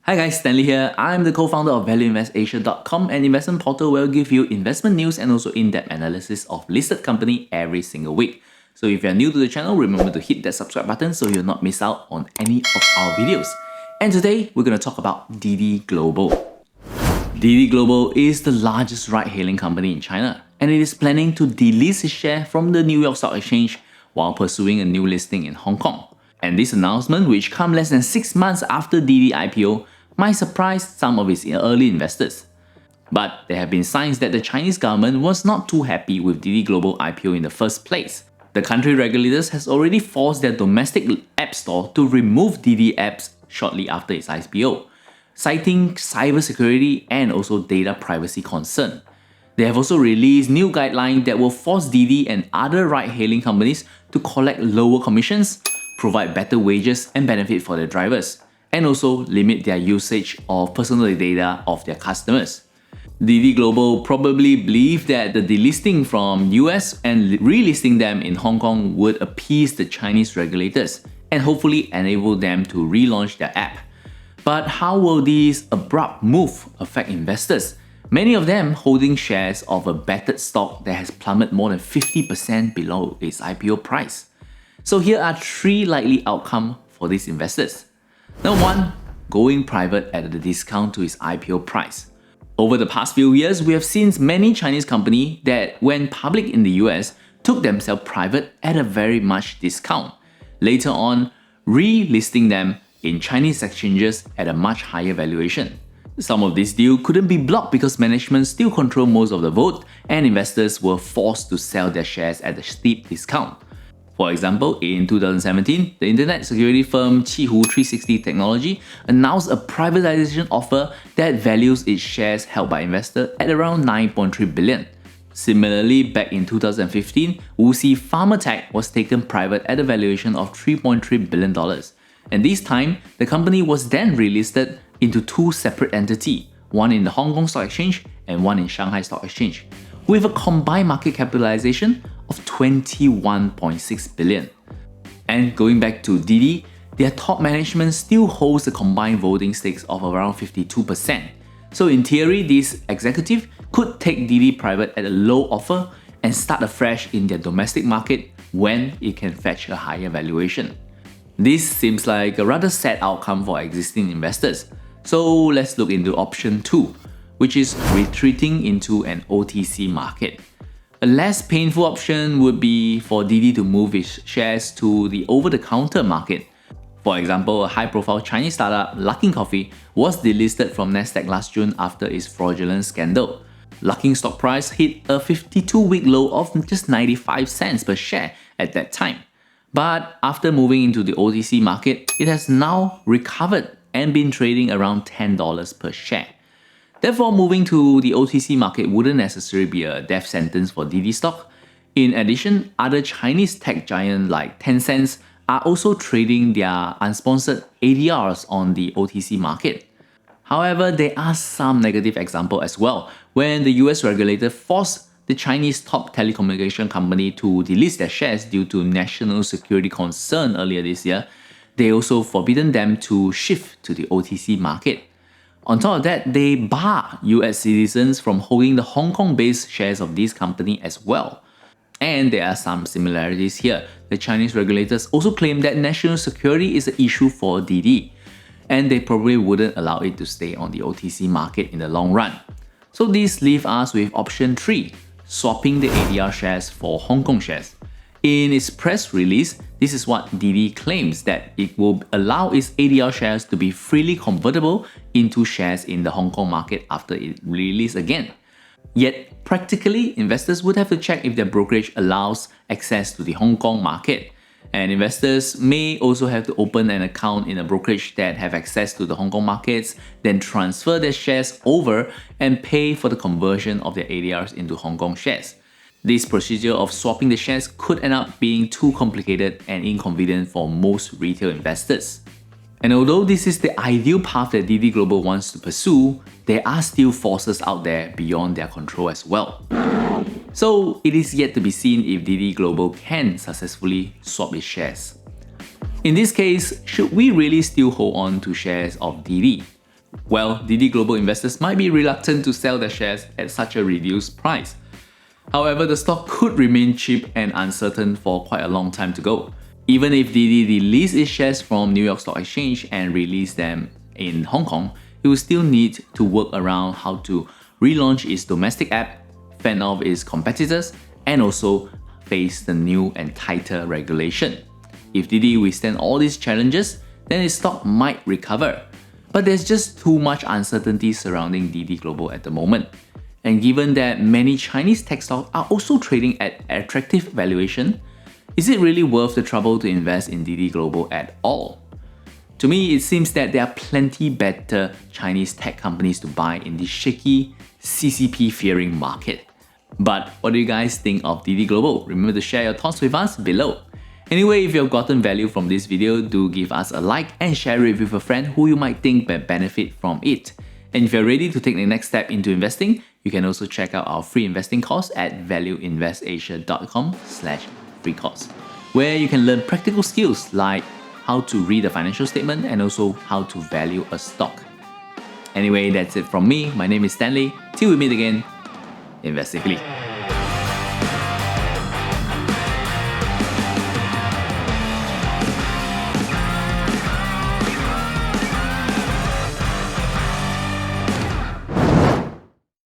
Hi guys, Stanley here. I'm the co-founder of valueinvestasia.com, an investment portal where I'll give you investment news and also in-depth analysis of listed company every single week. So if you're new to the channel, remember to hit that subscribe button so you'll not miss out on any of our videos. And today, we're going to talk about Didi Global. Didi Global is the largest ride-hailing company in China, and it is planning to delist its share from the New York Stock Exchange while pursuing a new listing in Hong Kong. And this announcement, which comes less than 6 months after Didi IPO, might surprise some of its early investors. But there have been signs that the Chinese government was not too happy with Didi Global IPO in the first place. The country regulators has already forced their domestic app store to remove Didi apps shortly after its IPO, citing cybersecurity and also data privacy concern. They have also released new guidelines that will force Didi and other ride-hailing companies to collect lower commissions, provide better wages and benefit for their drivers, and also limit their usage of personal data of their customers. Didi Global probably believed that the delisting from US and relisting them in Hong Kong would appease the Chinese regulators and hopefully enable them to relaunch their app. But how will this abrupt move affect investors? Many of them holding shares of a battered stock that has plummeted more than 50% below its IPO price. So here are 3 likely outcomes for these investors. Number 1, going private at a discount to its IPO price. Over the past few years, we have seen many Chinese companies that went public in the US took themselves private at a very much discount, later on relisting them in Chinese exchanges at a much higher valuation. Some of these deals couldn't be blocked because management still controlled most of the vote and investors were forced to sell their shares at a steep discount. For example, in 2017, the internet security firm Qihu 360 Technology announced a privatization offer that values its shares held by investors at around 9.3 billion. Similarly, back in 2015, Wuxi Pharmatech was taken private at a valuation of $3.3 billion. And this time, the company was then relisted into 2 separate entities, one in the Hong Kong Stock Exchange and one in Shanghai Stock Exchange, with a combined market capitalization of 21.6 billion. And going back to Didi, their top management still holds a combined voting stakes of around 52%. So in theory, this executive could take Didi private at a low offer and start afresh in their domestic market when it can fetch a higher valuation. This seems like a rather sad outcome for existing investors. So let's look into option 2, which is retreating into an OTC market. A less painful option would be for Didi to move its shares to the over-the-counter market. For example, a high-profile Chinese startup, Luckin Coffee, was delisted from Nasdaq last June after its fraudulent scandal. Luckin's stock price hit a 52-week low of just 95 cents per share at that time. But after moving into the OTC market, it has now recovered and been trading around $10 per share. Therefore, moving to the OTC market wouldn't necessarily be a death sentence for Didi stock. In addition, other Chinese tech giants like Tencent are also trading their unsponsored ADRs on the OTC market. However, there are some negative examples as well. When the US regulator forced the Chinese top telecommunication company to delist their shares due to national security concern earlier this year, they also forbidden them to shift to the OTC market. On top of that, they bar US citizens from holding the Hong Kong-based shares of this company as well. And there are some similarities here. The Chinese regulators also claim that national security is an issue for Didi, and they probably wouldn't allow it to stay on the OTC market in the long run. So this leaves us with option 3, swapping the ADR shares for Hong Kong shares. In its press release, this is what Didi claims, that it will allow its ADR shares to be freely convertible into shares in the Hong Kong market after it releases again. Yet, practically, investors would have to check if their brokerage allows access to the Hong Kong market. And investors may also have to open an account in a brokerage that have access to the Hong Kong markets, then transfer their shares over and pay for the conversion of their ADRs into Hong Kong shares. This procedure of swapping the shares could end up being too complicated and inconvenient for most retail investors. And although this is the ideal path that Didi Global wants to pursue, there are still forces out there beyond their control as well. So it is yet to be seen if Didi Global can successfully swap its shares. In this case, should we really still hold on to shares of Didi? Well, Didi Global investors might be reluctant to sell their shares at such a reduced price. However, the stock could remain cheap and uncertain for quite a long time to go. Even if Didi released its shares from New York Stock Exchange and released them in Hong Kong, it will still need to work around how to relaunch its domestic app, fend off its competitors, and also face the new and tighter regulation. If Didi withstand all these challenges, then its stock might recover. But there's just too much uncertainty surrounding Didi Global at the moment. And given that many Chinese tech stocks are also trading at attractive valuation, is it really worth the trouble to invest in Didi Global at all? To me, it seems that there are plenty better Chinese tech companies to buy in this shaky, CCP-fearing market. But what do you guys think of Didi Global? Remember to share your thoughts with us below. Anyway, if you've gotten value from this video, do give us a like and share it with a friend who you might think may benefit from it. And if you're ready to take the next step into investing, you can also check out our free investing course at valueinvestasia.com/free course, where you can learn practical skills like how to read a financial statement and also how to value a stock. Anyway, that's it from me. My name is Stanley. Till we meet again, invest safely.